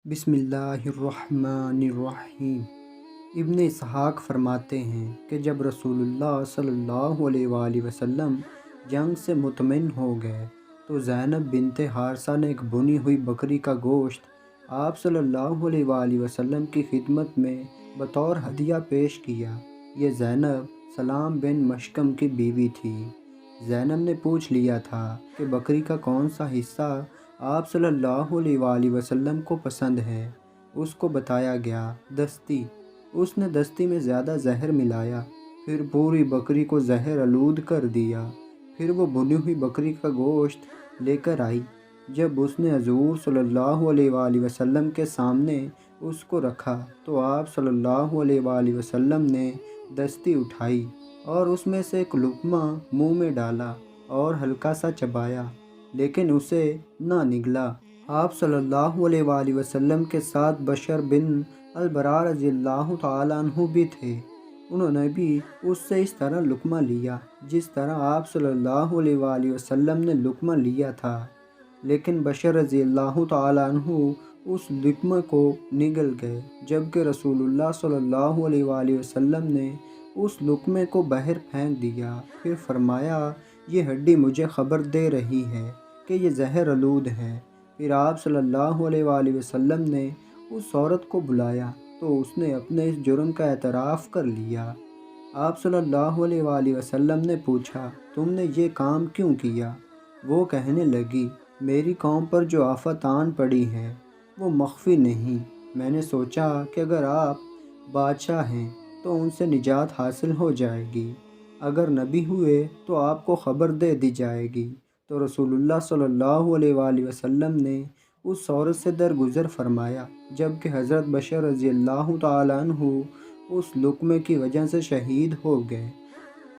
بسم اللہ الرحمن الرحیم۔ ابن اسحاق فرماتے ہیں کہ جب رسول اللہ صلی اللہ علیہ وآلہ وسلم جنگ سے مطمئن ہو گئے تو زینب بنت حارثہ نے ایک بھنی ہوئی بکری کا گوشت آپ صلی اللہ علیہ وآلہ وسلم کی خدمت میں بطور ہدیہ پیش کیا۔ یہ زینب سلام بن مشکم کی بیوی تھی۔ زینب نے پوچھ لیا تھا کہ بکری کا کون سا حصہ آپ صلی اللہ علیہ وآلہ وسلم کو پسند ہے۔ اس کو بتایا گیا دستی۔ اس نے دستی میں زیادہ زہر ملایا، پھر پوری بکری کو زہر آلود کر دیا۔ پھر وہ بھنی ہوئی بکری کا گوشت لے کر آئی۔ جب اس نے حضور صلی اللہ علیہ وآلہ وسلم کے سامنے اس کو رکھا تو آپ صلی اللہ علیہ وآلہ وسلم نے دستی اٹھائی اور اس میں سے ایک لقمہ منہ میں ڈالا اور ہلکا سا چبایا، لیکن اسے نہ نگلا۔ آپ صلی اللہ علیہ وآلہ وسلم کے ساتھ بشر بن البراء رضی اللہ تعالیٰ عنہ بھی تھے۔ انہوں نے بھی اس سے اس طرح لقمہ لیا جس طرح آپ صلی اللہ علیہ وآلہ وسلم نے لقمہ لیا تھا، لیکن بشر رضی اللہ تعالیٰ عنہ اس لقمہ کو نگل گئے، جبکہ رسول اللہ صلی اللہ علیہ وآلہ وسلم نے اس لقمے کو باہر پھینک دیا۔ پھر فرمایا، یہ ہڈی مجھے خبر دے رہی ہے کہ یہ زہر آلود ہے۔ پھر آپ صلی اللہ علیہ وآلہ وسلم نے اس عورت کو بلایا تو اس نے اپنے اس جرم کا اعتراف کر لیا۔ آپ صلی اللہ علیہ وآلہ وسلم نے پوچھا، تم نے یہ کام کیوں کیا؟ وہ کہنے لگی، میری قوم پر جو آفت آن پڑی ہے وہ مخفی نہیں۔ میں نے سوچا کہ اگر آپ بادشاہ ہیں تو ان سے نجات حاصل ہو جائے گی، اگر نبی ہوئے تو آپ کو خبر دے دی جائے گی۔ تو رسول اللہ صلی اللہ علیہ وآلہ وسلم نے اس عورت سے درگزر فرمایا، جبکہ حضرت بشر رضی اللہ تعالیٰ عنہ اس لقمے کی وجہ سے شہید ہو گئے۔